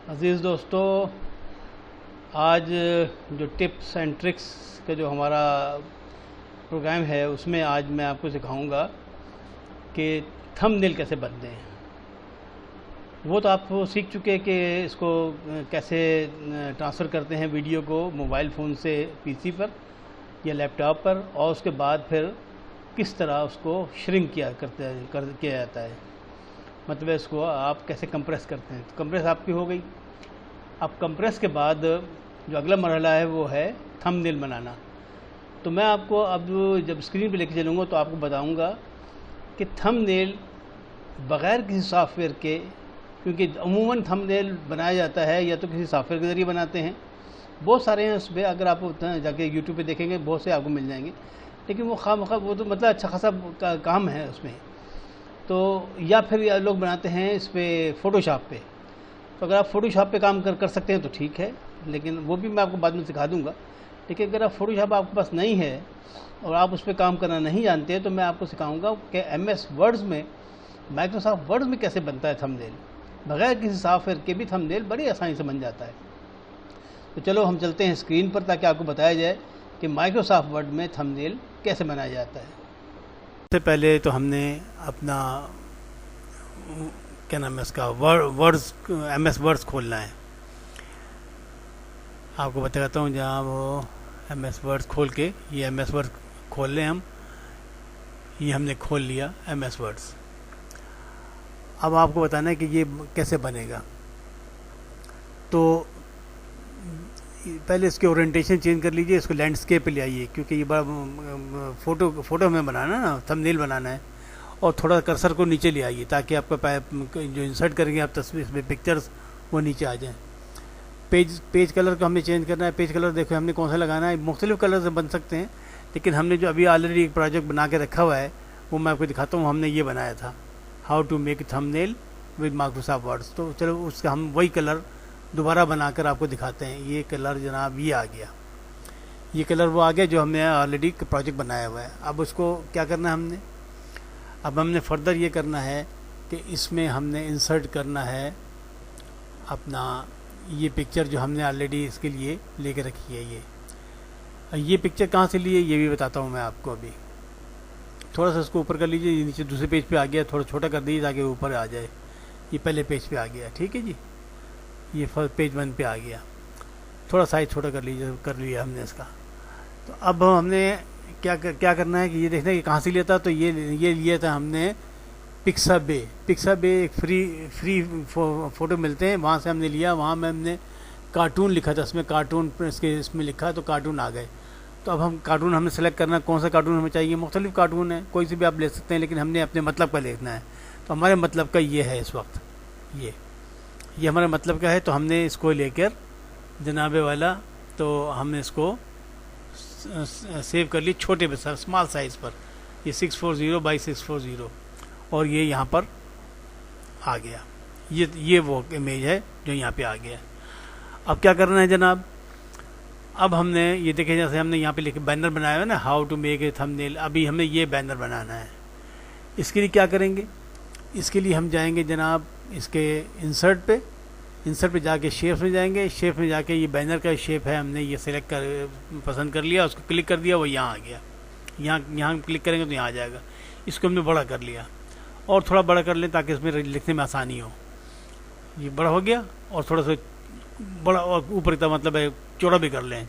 अज़ीज़ दोस्तों, आज जो टिप्स एंड ट्रिक्स का जो हमारा प्रोग्राम है उसमें आज मैं आपको सिखाऊंगा कि थंबनेल कैसे बनते हैं। वो तो आप सीख चुके हैं कि इसको कैसे ट्रांसफ़र करते हैं वीडियो को मोबाइल फ़ोन से पीसी पर या लैपटॉप पर, और उसके बाद फिर किस तरह उसको श्रिंक किया जाता है, मतलब इसको आप कैसे कंप्रेस करते हैं। तो कंप्रेस आपकी हो गई। अब कंप्रेस के बाद जो अगला मरहला है वो है थंबनेल बनाना। तो मैं आपको अब जब स्क्रीन पे लेके चलूँगा तो आपको बताऊँगा कि थंबनेल बग़ैर किसी सॉफ्टवेयर के, क्योंकि अमूमन थंबनेल बनाया जाता है या तो किसी सॉफ्टवेयर के ज़रिए बनाते हैं, बहुत सारे हैं उसमें, अगर आप जाके यूट्यूब पे देखेंगे बहुत से आपको मिल जाएंगे, लेकिन वो खामखा वो तो मतलब अच्छा खासा काम है उसमें। तो या फिर लोग बनाते हैं इस पर फ़ोटोशॉप पे। तो अगर आप फ़ोटोशॉप पे काम कर सकते हैं तो ठीक है, लेकिन वो भी मैं आपको बाद में सिखा दूंगा। लेकिन अगर आप फ़ोटोशॉप आपके पास नहीं है और आप उस पर काम करना नहीं जानते तो मैं आपको सिखाऊंगा कि एमएस वर्ड्स में, माइक्रोसॉफ्ट वर्ड्स में कैसे बनता है थंबनेल। बगैर किसी सॉफ्टवेयर के भी थंबनेल बड़ी आसानी से बन जाता है। तो चलो हम चलते हैं स्क्रीन पर ताकि आपको बताया जाए कि माइक्रोसॉफ्ट वर्ड में थंबनेल कैसे बनाया जाता है। सबसे पहले तो हमने अपना क्या नाम है उसका वर्ड्स एमएस वर्ड्स खोलना है। आपको बताता हूँ, जहाँ वो एमएस वर्ड्स खोल के, ये एमएस वर्ड्स खोल लें हम। ये हमने खोल लिया एमएस वर्ड्स। अब आपको बताना है कि ये कैसे बनेगा। तो पहले इसके ओरिएंटेशन चेंज कर लीजिए, इसको लैंडस्केप पे ले आइए, क्योंकि ये बड़ा फ़ोटो हमें बनाना है ना, थंबनेल बनाना है। और थोड़ा कर्सर को नीचे ले आइए ताकि आपका जो इंसर्ट करेंगे आप तस्वीर में पिक्चर्स, वो नीचे आ जाएं। पेज कलर को हमने चेंज करना है। पेज कलर देखो हमने कौन सा लगाना है, मुख्तलिफ कलर से बन सकते हैं, लेकिन हमने जो अभी ऑलरेडी एक प्रोजेक्ट बना के रखा हुआ है वो मैं आपको दिखाता हूँ। हमने ये बनाया था, how to make thumbnail with Microsoft words. तो चलो उसका हम वही कलर दोबारा बनाकर आपको दिखाते हैं। ये कलर जनाब ये आ गया, ये कलर वो आ गया जो हमने ऑलरेडी प्रोजेक्ट बनाया हुआ है। अब उसको क्या करना है हमने, अब हमने फर्दर ये करना है कि इसमें हमने इंसर्ट करना है अपना ये पिक्चर जो हमने ऑलरेडी इसके लिए लेके रखी है। ये पिक्चर कहाँ से ली है ये भी बताता हूँ मैं आपको। अभी थोड़ा सा इसको ऊपर कर लीजिए, ये नीचे दूसरे पेज पे आ गया, थोड़ा छोटा कर दीजिए ताकि ऊपर आ जाए। ये पहले पेज पे आ गया, ठीक है जी, ये फर्स्ट पेज 1 पे आ गया। थोड़ा साइज छोटा कर लीजिए, कर लिया हमने इसका। तो अब हमने क्या करना है कि ये देखना है कि कहाँ से लिया था। तो ये लिया था हमने पिक्साबे एक फ्री फ़ोटो मिलते हैं, वहाँ से हमने लिया। वहाँ में हमने कार्टून लिखा था, इसमें कार्टून इसमें लिखा तो कार्टून आ गए। तो अब हम कार्टून हमने सेलेक्ट करना, कौन सा कार्टून हमें चाहिए। मुख्तलिफ कार्टून है, कोई से भी आप ले सकते हैं, लेकिन हमने अपने मतलब का लिखना है। तो हमारे मतलब का ये है इस वक्त, ये हमारे मतलब का है। तो हमने इसको लेकर जनाबे वाला, तो हमने इसको सेव कर ली छोटे पे, स्मॉल साइज़ पर। ये 640 बाई 640 और ये यहाँ पर आ गया। ये वो इमेज है जो यहाँ पे आ गया। अब क्या करना है जनाब, अब हमने ये देखें, जैसे हमने यहाँ पे लिखे बैनर बनाया है ना, how to make a thumbnail. अभी हमें ये बैनर बनाना है। इसके लिए क्या करेंगे, इसके लिए हम जाएंगे जनाब इसके इंसर्ट पे जाके शेप में जाएंगे। शेप में जाके ये बैनर का शेप है, हमने ये सिलेक्ट पसंद कर लिया, उसको क्लिक कर दिया, वो यहाँ आ गया। यहाँ क्लिक करेंगे तो यहाँ आ जाएगा। इसको हमने बड़ा कर लिया और थोड़ा बड़ा कर लें ताकि इसमें लिखने में आसानी हो। ये बड़ा हो गया और थोड़ा सा बड़ा ऊपर तक, मतलब है चौड़ा भी कर लें।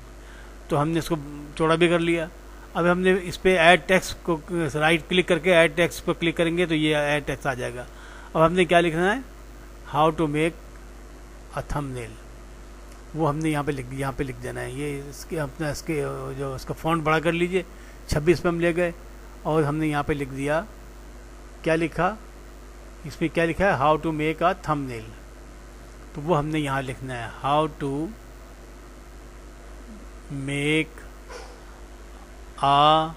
तो हमने इसको चौड़ा भी कर लिया। अब हमने इस पर ऐड टेक्स्ट को राइट क्लिक करके ऐड टेक्स्ट पर क्लिक करेंगे तो ये ऐड टेक्स्ट आ जाएगा। अब हमने क्या लिखना है, how to make a thumbnail, वो हमने यहाँ पे लिख देना है। ये इसके अपना इसके जो इसका फ़ॉन्ट बड़ा कर लीजिए, 26 पे हम ले गए और हमने यहाँ पे लिख दिया, क्या लिखा इसमें, क्या लिखा है, how to make a thumbnail. तो वो हमने यहाँ लिखना है, how to make a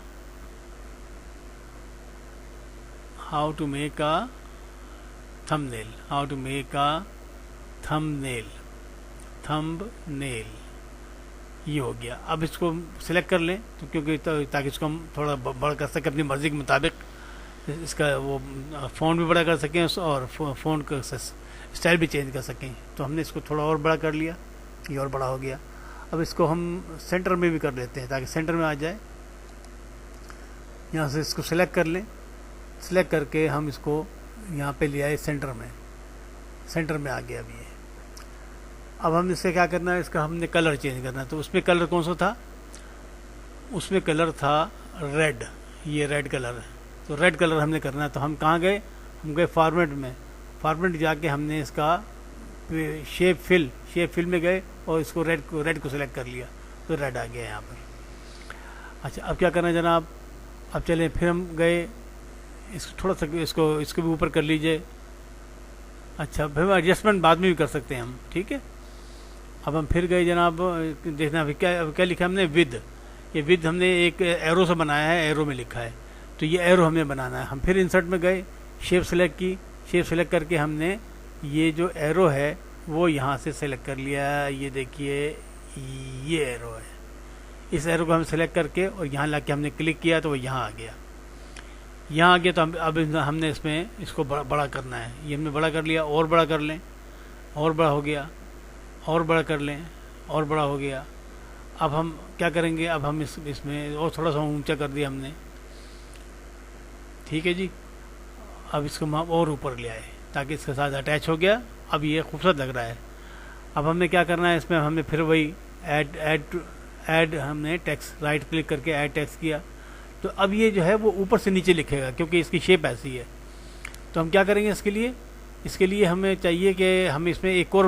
thumbnail, how to make a thumbnail, ये हो गया। अब इसको सिलेक्ट कर लें तो क्योंकि ताकि इसको हम थोड़ा बड़ा कर सकें अपनी मर्ज़ी के मुताबिक। इसका वो फ़ॉन्ट भी बड़ा कर सकें और फ़ॉन्ट का स्टाइल भी चेंज कर सकें। तो हमने इसको थोड़ा और बड़ा कर लिया, ये और बड़ा हो गया। अब इसको हम सेंटर में भी कर लेते हैं ताकि सेंटर में आ जाए। यहाँ से इसको सिलेक्ट कर लें, सिलेक्ट करके हम इसको यहाँ पे ले आए सेंटर में, सेंटर में आ गया अभी ये। अब हम इससे क्या करना है, इसका हमने कलर चेंज करना है। तो उसमें कलर कौन सा था, उसमें कलर था रेड, ये रेड कलर है। तो रेड कलर हमने करना है। तो हम कहाँ गए, हम गए फॉर्मेट में, फॉर्मेट जाके हमने इसका शेप फिल में गए और इसको रेड को सिलेक्ट कर लिया, तो रेड आ गया यहाँ पर। अच्छा, अब क्या करना है जनाब, अब चलें फिर हम गए, इसको थोड़ा सा इसको भी ऊपर कर लीजिए। अच्छा, फिर एडजस्टमेंट बाद में भी कर सकते हैं हम, ठीक है। अब हम फिर गए जनाब, देखना अभी क्या लिखा हमने, विद। ये विद हमने एक एरो से बनाया है, एरो में लिखा है, तो ये एरो हमें बनाना है। हम फिर इंसर्ट में गए, शेप सेलेक्ट की, शेप सेलेक्ट करके हमने ये जो एरो है वो यहाँ से सेलेक्ट कर लिया। ये देखिए ये एरो है, इस एरो को हम सेलेक्ट करके और यहाँ ला के हमने क्लिक किया तो वो यहाँ आ गया। यहाँ आ गया तो अब हमने इसमें इसको बड़ा करना है। ये हमने बड़ा कर लिया, और बड़ा कर लें, और बड़ा हो गया, और बड़ा कर लें, और बड़ा हो गया। अब हम क्या करेंगे, अब हम इसमें और थोड़ा सा ऊंचा कर दिया हमने, ठीक है जी। अब इसको हम और ऊपर ले आए ताकि इसके साथ अटैच हो गया। अब ये खूबसूरत लग रहा है। अब हमें क्या करना है, इसमें हमने फिर वही ऐड हमने टेक्स्ट, राइट क्लिक करके ऐड टेक्स्ट किया। तो अब ये जो है वो ऊपर से नीचे लिखेगा क्योंकि इसकी शेप ऐसी है। तो हम क्या करेंगे इसके लिए हमें चाहिए कि हम इसमें एक और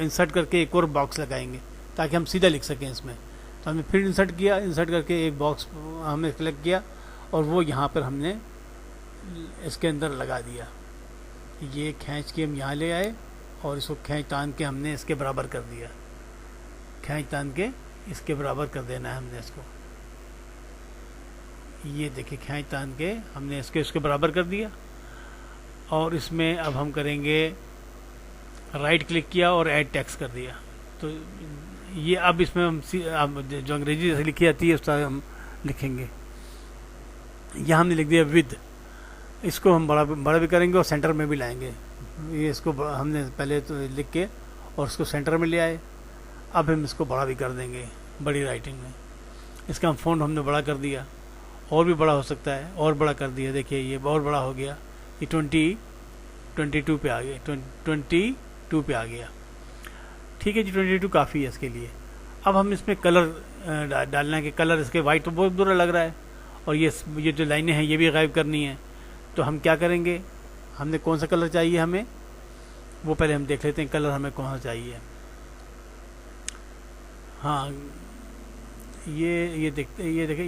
इंसर्ट करके एक और बॉक्स लगाएंगे ताकि हम सीधा लिख सकें इसमें। तो हमने फिर इंसर्ट किया, इंसर्ट करके एक बॉक्स हमने सेलेक्ट किया और वो यहाँ पर हमने इसके अंदर लगा दिया। ये खींच के हम यहाँ ले आए और इसको खींच तान के हमने इसके बराबर कर दिया, खींच तान के इसके बराबर कर देना है हमने इसको। ये देखिए खींच तान के हमने इसके बराबर कर दिया। और इसमें अब हम करेंगे, राइट क्लिक किया और ऐड टेक्स्ट कर दिया। तो ये अब इसमें हम अब जो अंग्रेजी जैसे लिखी जाती है उस तरह हम लिखेंगे। यहाँ हमने लिख दिया विद, इसको हम बड़ा भी करेंगे और सेंटर में भी लाएंगे। ये इसको हमने पहले तो लिख के और इसको सेंटर में ले आए। अब हम इसको बड़ा भी कर देंगे बड़ी राइटिंग में। इसका हम फ़ॉन्ट हमने बड़ा कर दिया, और भी बड़ा हो सकता है, और बड़ा कर दिया। देखिए ये और बड़ा हो गया, ये 22 पे आ गया, 22 पे आ गया, ठीक है जी। 22 काफ़ी है इसके लिए। अब हम इसमें कलर डालना है कि कलर इसके वाइट तो बहुत बुरा लग रहा है और ये जो लाइनें हैं ये भी गायब करनी है। तो हम क्या करेंगे, हमने कौन सा कलर चाहिए हमें वो पहले हम देख लेते हैं, कलर हमें कौन सा चाहिए। हाँ, ये देखते, ये देखें,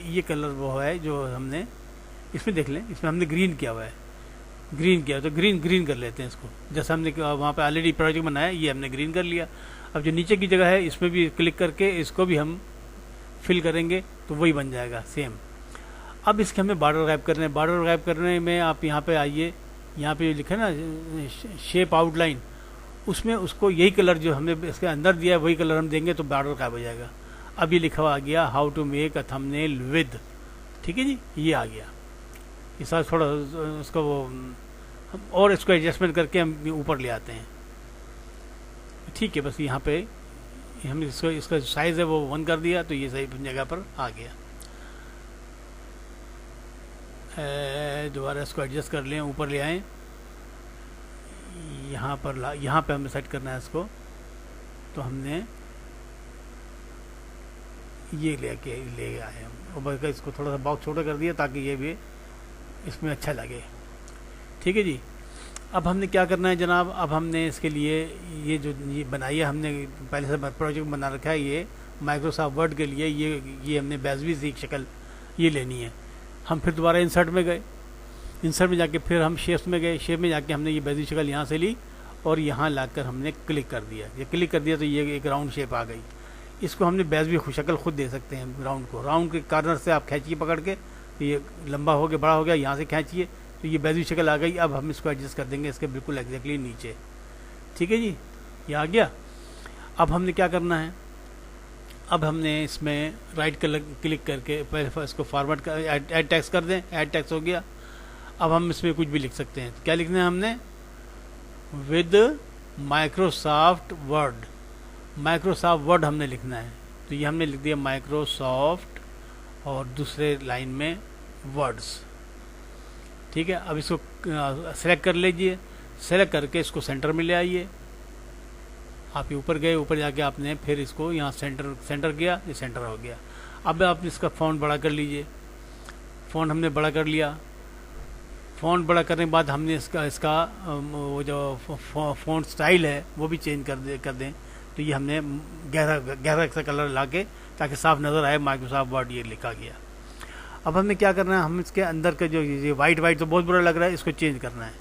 ये कलर वो है जो हमने इसमें देख लें। इसमें हमने ग्रीन किया हुआ है, ग्रीन किया तो ग्रीन कर लेते हैं इसको। जैसा हमने वहाँ पे ऑलरेडी प्रोजेक्ट बनाया, ये हमने ग्रीन कर लिया। अब जो नीचे की जगह है इसमें भी क्लिक करके इसको भी हम फिल करेंगे तो वही बन जाएगा सेम। अब इसके हमें बॉर्डर गायब करने हैं। बॉर्डर गायब करने में आप यहाँ पे आइए, यहाँ पे लिखा ना शेप आउटलाइन, उसमें उसको यही कलर जो हमने इसके अंदर दिया है वही कलर हम देंगे तो बॉर्डर गायब हो जाएगा। अब ये लिखा हुआ आ गया how to make a thumbnail with, ठीक है जी, ये आ गया। इस साथ थोड़ा उसका वो और इसको एडजस्टमेंट करके हम ऊपर ले आते हैं, ठीक है। बस यहाँ पे हम इसका साइज़ है वो 1 कर दिया तो ये सही जगह पर आ गया। दोबारा इसको एडजस्ट कर लें, ऊपर ले आएँ, यहाँ पे हमें सेट करना है इसको। तो हमने ये ले आए हम, और बल्कि इसको थोड़ा सा बॉक्स छोटा कर दिया ताकि ये भी इसमें अच्छा लगे, ठीक है जी। अब हमने क्या करना है जनाब, अब हमने इसके लिए ये बनाई है, हमने पहले से प्रोजेक्ट बना रखा है ये माइक्रोसॉफ्ट वर्ड के लिए। ये हमने बेजवी सी शक्ल ये लेनी है। हम फिर दोबारा इंसर्ट में गए, इंसर्ट में जाके फिर हम शेप्स में गए, शेप में जाके हमने ये बेजवी शक्ल यहाँ से ली और यहाँ लाकर हमने क्लिक कर दिया। ये क्लिक कर दिया तो ये एक राउंड शेप आ गई। इसको हमने बेजवी शक्ल खुद दे सकते हैं। राउंड के कॉर्नर से आप खींचिए पकड़ के, तो ये लंबा हो गया, बड़ा हो गया, यहाँ से खींचिए तो ये बेजवी शक्ल आ गई। अब हम इसको एडजस्ट कर देंगे इसके बिल्कुल एग्जैक्टली नीचे, ठीक है जी, ये आ गया। अब हमने क्या करना है, अब हमने इसमें राइट क्लिक करके पहले इसको फॉर्मेट कर ऐड टेक्स्ट कर दें। ऐड टेक्स्ट हो गया। अब हम इसमें कुछ भी लिख सकते हैं। क्या लिखना है हमने? With Microsoft word. Microsoft word हमने लिखना है, तो ये हमने लिख दिया माइक्रोसॉफ्ट और दूसरे लाइन में वर्ड्स। ठीक है, अब इसको सेलेक्ट कर लीजिए। सेलेक्ट करके इसको सेंटर में ले आइए। आप ये ऊपर गए, ऊपर जाके आपने फिर इसको यहाँ सेंटर किया, ये सेंटर हो गया। अब आप इसका फ़ॉन्ट बड़ा कर लीजिए। फ़ॉन्ट हमने बड़ा कर लिया। फ़ॉन्ट बड़ा करने के बाद हमने इसका वो जो फ़ॉन्ट स्टाइल है वो भी चेंज कर दें। तो ये हमने गहरा सा कलर ला के, ताकि साफ नज़र आए माइक्रोसॉफ्ट वर्ड ये लिखा गया। अब हमें क्या करना है? हम इसके अंदर का जो ये वाइट तो बहुत बुरा लग रहा है, इसको चेंज करना है।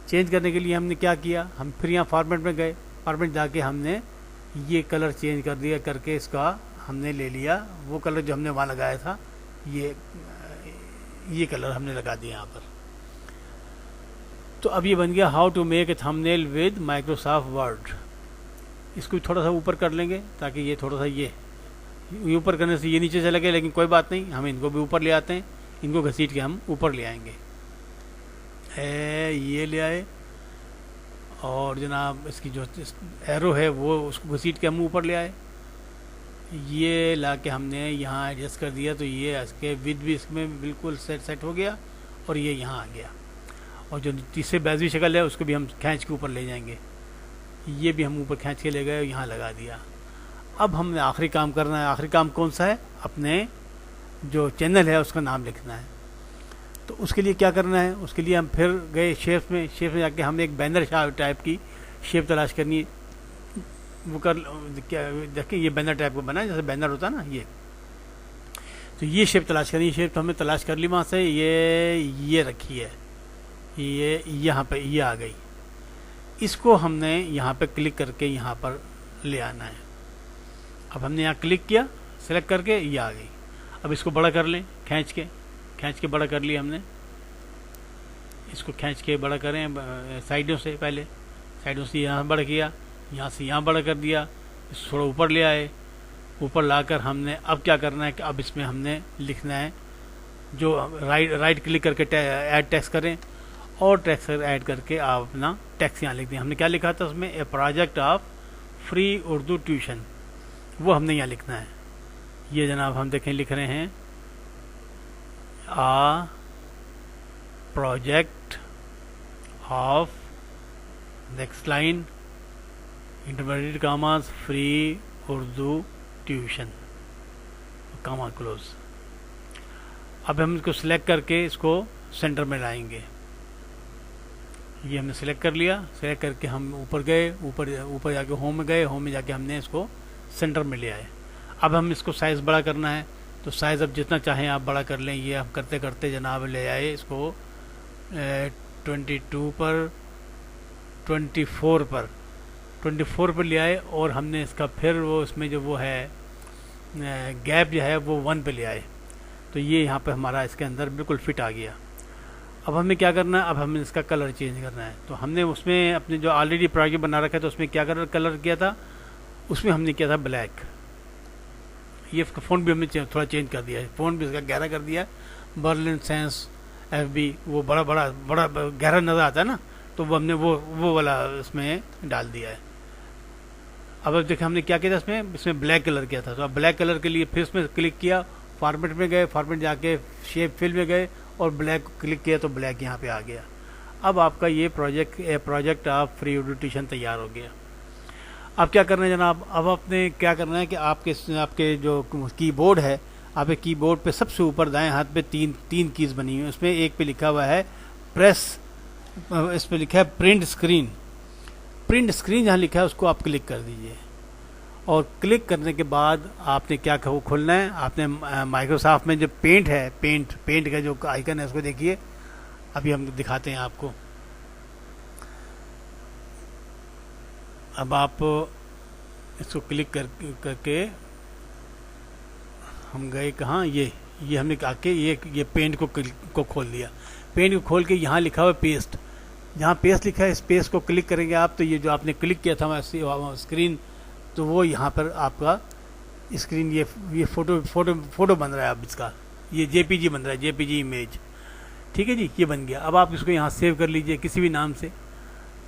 चेंज करने के लिए हमने क्या किया? हम फिर यहाँ फॉर्मेट में गए। फॉर्मेट जाके हमने ये कलर चेंज कर दिया, करके इसका हमने ले लिया वो कलर जो हमने वहाँ लगाया था, ये कलर हमने लगा दिया यहाँ पर। तो अब ये बन गया how to make a thumbnail with Microsoft word. इसको थोड़ा सा ऊपर कर लेंगे ताकि ये थोड़ा सा ये ऊपर करने से ये नीचे चला गया, लेकिन कोई बात नहीं, हम इनको भी ऊपर ले आते हैं। इनको घसीट के हम ऊपर ले आएंगे। ये ले आए, और जनाब इसकी जो एरो है वो उसको घसीट के हम ऊपर ले आए। ये ला के हमने यहाँ एडजस्ट कर दिया, तो ये इसके विद भी इसमें बिल्कुल सेट हो गया, और ये यहाँ आ गया। और जो तीसरे बैजवी शक्ल है उसको भी हम खींच के ऊपर ले जाएंगे। ये भी हम ऊपर खींच के ले गए और यहाँ लगा दिया। अब हमने आखिरी काम करना है। आखिरी काम कौन सा है? अपने जो चैनल है उसका नाम लिखना है। तो उसके लिए क्या करना है? उसके लिए हम फिर गए शेप में जाके हमने एक बैनर टाइप की शेप तलाश करनी है। वो कर क्या देखिए, ये बैनर टाइप का बना है, जैसे बैनर होता है ना ये। तो ये शेप तलाश करनी है। शेप तो हमने तलाश कर ली वहाँ से। ये रखी है, ये यहाँ पे ये आ गई। इसको हमने यहाँ पे क्लिक करके यहाँ पर ले आना है। अब हमने यहाँ क्लिक किया, सेलेक्ट करके ये आ गई। अब इसको बड़ा कर लें, खींच के बड़ा कर लिया हमने। इसको खींच के बड़ा करें साइडों से, पहले साइडों से यहाँ बड़ा किया, यहाँ से यहाँ बड़ा कर दिया। इसको थोड़ा ऊपर ले आए। ऊपर लाकर हमने अब क्या करना है कि अब इसमें हमने लिखना है, जो राइट क्लिक करके ऐड टेक्स्ट करें, और टेक्स्ट ऐड करके आप अपना टेक्स्ट यहाँ लिख दें। हमने क्या लिखा था उसमें? A project of free Urdu tuition, वो हमने यहाँ लिखना है। ये जनाब हम देखें लिख रहे हैं, a project of, next line intermediate commas, free Urdu tuition, comma close. अब हम इसको सिलेक्ट करके इसको सेंटर में लाएंगे। ये हमने सेलेक्ट कर लिया। सेलेक्ट करके हम ऊपर गए, ऊपर जाके होम में गए। होम में जाके हमने इसको सेंटर में ले आए। अब हम इसको साइज़ बड़ा करना है, तो साइज़ अब जितना चाहें आप बड़ा कर लें। ये हम करते करते जनाब ले आए इसको 22 पर, 24 पर ले आए। और हमने इसका फिर वो इसमें जो वो है गैप जो है वो 1 पे ले आए। तो ये यहाँ पे हमारा इसके अंदर बिल्कुल फिट आ गया। अब हमें क्या करना है? अब हमें इसका कलर चेंज करना है। तो हमने उसमें अपने जो ऑलरेडी प्रोजेक्ट बना रखा है, तो उसमें क्या कलर किया था? उसमें हमने किया था ब्लैक। ये फ़ॉन्ट भी हमने थोड़ा चेंज कर दिया है। फ़ॉन्ट भी इसका गहरा कर दिया। बर्लिन सेंस FB वो बड़ा गहरा नज़र आता है ना, तो वो हमने वो वाला इसमें डाल दिया है। अब देखिए हमने क्या किया था इसमें ब्लैक कलर किया था। तो अब ब्लैक कलर के लिए फिर इसमें क्लिक किया, फॉर्मेट में गए, फॉर्मेट जाके शेप फिल में गए और ब्लैक क्लिक किया, तो ब्लैक यहाँ पे आ गया। अब आपका ये project of free Urdu tuition तैयार हो गया। अब क्या करना है जनाब? अब आपने क्या करना है कि आपके जो कीबोर्ड है, आपके कीबोर्ड पे सबसे ऊपर दाएं हाथ पे तीन कीज़ बनी हुई हैं। उसमें एक पे लिखा हुआ है प्रेस, इस पे लिखा है प्रिंट स्क्रीन। प्रिंट स्क्रीन जहाँ लिखा है उसको आप क्लिक कर दीजिए। और क्लिक करने के बाद आपने क्या खोलना है? आपने माइक्रोसॉफ्ट में जो पेंट है, पेंट का जो आइकन है उसको देखिए। अभी हम दिखाते हैं आपको। अब आप इसको क्लिक करके हम गए कहाँ? ये हमने आके ये पेंट को खोल दिया। पेंट को खोल के यहाँ लिखा हुआ पेस्ट, जहाँ पेस्ट लिखा है इस पेस्ट को क्लिक करेंगे आप, तो ये जो आपने क्लिक किया था स्क्रीन, तो वो यहाँ पर आपका स्क्रीन, ये फोटो बन रहा है अब इसका, ये जेपीजी बन रहा है, जेपीजी इमेज। ठीक है जी, ये बन गया। अब आप इसको यहाँ सेव कर लीजिए किसी भी नाम से।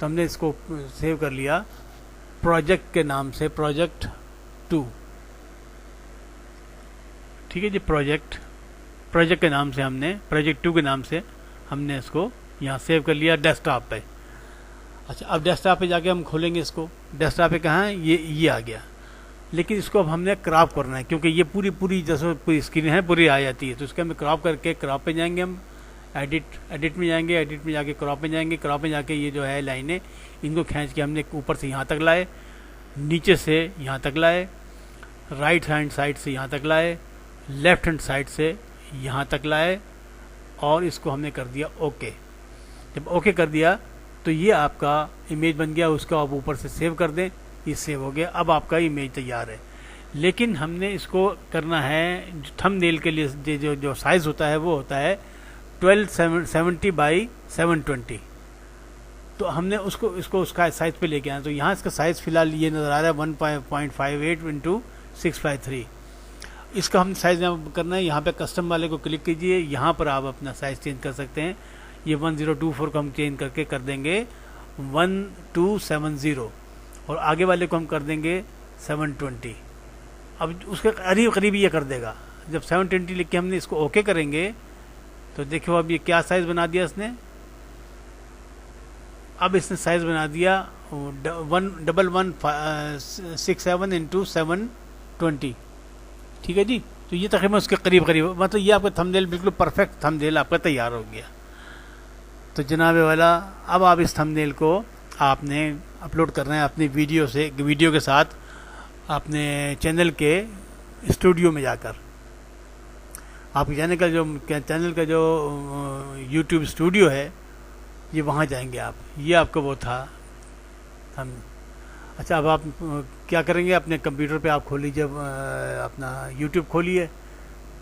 तो हमने इसको सेव कर लिया प्रोजेक्ट के नाम से, प्रोजेक्ट 2। ठीक है जी, प्रोजेक्ट के नाम से हमने, प्रोजेक्ट 2 के नाम से हमने इसको यहाँ सेव कर लिया डेस्कटॉप पे। अच्छा, अब डेस्कटॉप पे जाके हम खोलेंगे इसको। डेस्कटॉप पे कहाँ है, ये आ गया। लेकिन इसको अब हमने क्रॉप करना है, क्योंकि ये पूरी जैसे पूरी स्क्रीन है पूरी आ जाती है। तो इसके हमें क्रॉप करके, क्रॉप पे जाएंगे हम, एडिट में जाएंगे, एडिट में जाके क्रॉप में जाएंगे। क्रॉप में जाके ये जो है लाइनें, इनको खींच के हमने ऊपर से यहाँ तक लाए, नीचे से यहाँ तक लाए, राइट हैंड साइड से यहाँ तक लाए, लेफ्ट हैंड साइड से यहाँ तक लाए, और इसको हमने कर दिया ओके। जब ओके कर दिया तो ये आपका इमेज बन गया। उसको आप ऊपर से सेव कर दें, ये सेव हो गया। अब आपका इमेज तैयार है। लेकिन हमने इसको करना है थंबनेल के लिए, जो साइज़ होता है वो होता है 1270 बाई 720। तो हमने उसका साइज़ पे लेके आना। तो यहाँ इसका साइज़ फिलहाल ये नज़र आ रहा है 1.58 इंटू 653। इसका हम साइज़ करना है। यहाँ पे कस्टम वाले को क्लिक कीजिए, यहाँ पर आप अपना साइज़ चेंज कर सकते हैं। ये 1024 को हम चेंज करके कर देंगे 1270, और आगे वाले को हम कर देंगे 720। अब उसके करीब ये कर देगा। जब 720 लिख के हमने इसको ओके करेंगे तो देखो अब ये क्या साइज़ बना दिया इसने। अब इसने साइज़ बना दिया 1167 इंटू 720। ठीक है जी, तो ये तकरीबन उसके करीब मतलब ये आपका थंबनेल बिल्कुल परफेक्ट थंबनेल आपका तैयार हो गया। तो जनाब वाला, अब आप इस थंबनेल को आपने अपलोड करना है अपनी वीडियो के साथ अपने चैनल के स्टूडियो में जाकर। आपके चैनल का जो यूट्यूब स्टूडियो है, ये वहाँ जाएंगे आप। ये आपका वो था हम। अच्छा, अब आप क्या करेंगे, अपने कंप्यूटर पे आप खोल लीजिए, अपना यूट्यूब खोलिए।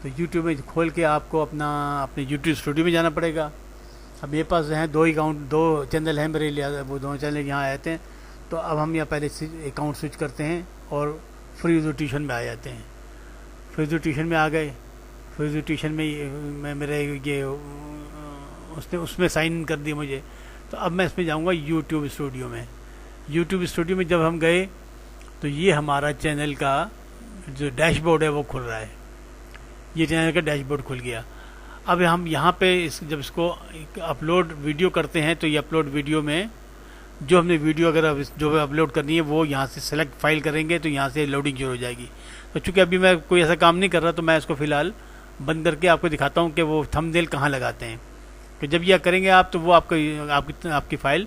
तो यूट्यूब में खोल के आपको अपने यूट्यूब स्टूडियो में जाना पड़ेगा। अब मेरे पास हैं 2 चैनल हैं मेरे लिए, वो 2 चैनल यहाँ आते हैं। तो अब हम यहाँ पहले अकाउंट स्विच करते हैं और फ्री ट्यूशन में आ जाते हैं। फ्री ट्यूशन में आ गए। फ्री ट्यूशन में मेरे ये उसमें साइन इन कर दिया मुझे। तो अब मैं इसमें जाऊँगा यूट्यूब स्टूडियो में। यूट्यूब स्टूडियो में जब हम गए तो ये हमारा चैनल का जो डैशबोर्ड है वो खुल रहा है। ये चैनल का डैशबोर्ड खुल गया। अब हम यहाँ पे जब इसको अपलोड वीडियो करते हैं तो ये अपलोड वीडियो में जो हमने वीडियो अगर जो अपलोड करनी है वो यहाँ से सेलेक्ट फाइल करेंगे तो यहाँ से लोडिंग शुरू हो जाएगी। तो चूँकि अभी मैं कोई ऐसा काम नहीं कर रहा तो मैं इसको फ़िलहाल बंद करके आपको दिखाता हूँ कि वो थंबनेल कहाँ लगाते हैं। कि जब यह करेंगे आप तो वो आपकी फ़ाइल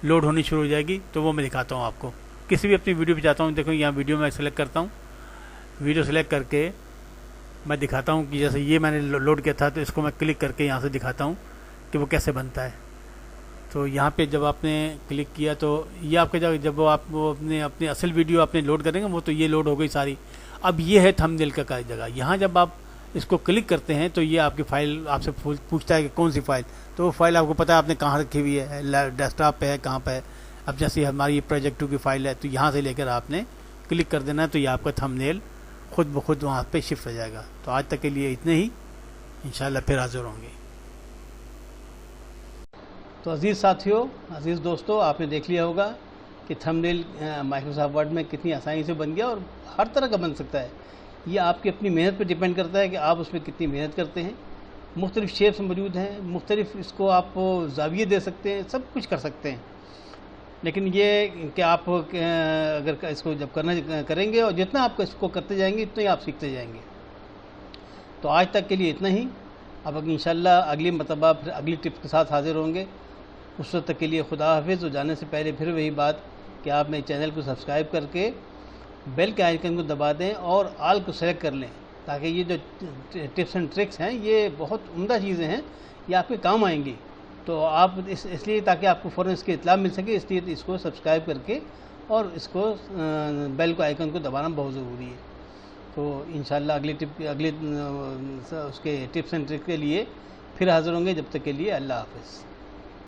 लोड होनी शुरू हो जाएगी। तो वो मैं दिखाता हूँ आपको। किसी भी अपनी वीडियो पे जाता हूँ, देखो यहाँ वीडियो में सेलेक्ट करता हूँ। वीडियो सेलेक्ट करके मैं दिखाता हूँ कि जैसे ये मैंने लोड किया था तो इसको मैं क्लिक करके यहाँ से दिखाता हूँ कि वो कैसे बनता है। तो यहाँ पे जब आपने क्लिक किया तो ये आपके जब वो अपने असल वीडियो आपने लोड करेंगे वो तो ये लोड हो गई सारी। अब ये है थंबनेल का जगह। यहाँ जब आप इसको क्लिक करते हैं तो ये आपकी फ़ाइल आपसे पूछता है कि कौन सी फ़ाइल। तो वो फाइल आपको पता है आपने कहाँ रखी हुई है, डेस्कटॉप पे है, कहाँ पे है। अब जैसे हमारी प्रोजेक्ट 2 की फ़ाइल है तो यहाँ से लेकर आपने क्लिक कर देना है तो ये आपका थंबनेल खुद ब खुद वहाँ पे शिफ्ट हो जाएगा। तो आज तक के लिए इतने ही, इंशाल्लाह फिर हाजिर होंगे। तो अज़ीज़ साथियों, अज़ीज़ दोस्तों, आपने देख लिया होगा कि थंबनेल माइक्रोसॉफ्ट वर्ड में कितनी आसानी से बन गया और हर तरह का बन सकता है। ये आपकी अपनी मेहनत पर डिपेंड करता है कि आप उसमें कितनी मेहनत करते हैं। मुख्तलिफ शेप्स मौजूद हैं, मुख्तलिफ इसको आप ज़ाविये दे सकते हैं, सब कुछ कर सकते हैं। लेकिन ये कि आप अगर इसको जब करेंगे और जितना आप इसको करते जाएंगे उतना ही आप सीखते जाएंगे। तो आज तक के लिए इतना ही। अब इंशाल्लाह अगली मरतबा फिर अगली टिप्स के साथ हाजिर होंगे। उस वक्त तक के लिए खुदा हाफिज़। और जाने से पहले फिर वही बात कि आप मेरे चैनल को सब्सक्राइब करके बेल के आइकन को दबा दें और आल को सेलेक्ट कर लें, ताकि ये जो टिप्स एंड ट्रिक्स हैं ये बहुत उम्दा चीज़ें हैं, ये आपके काम आएंगी। तो आप इसलिए ताकि आपको फ़ौरन इसकी इत्तला मिल सके, इसलिए इसको सब्सक्राइब करके और इसको बेल को आइकन को दबाना बहुत ज़रूरी है। तो इंशाल्लाह अगली उसके टिप्स एंड ट्रिक्स के लिए फिर हाज़िर होंगे। जब तक के लिए अल्लाह हाफ़िज़।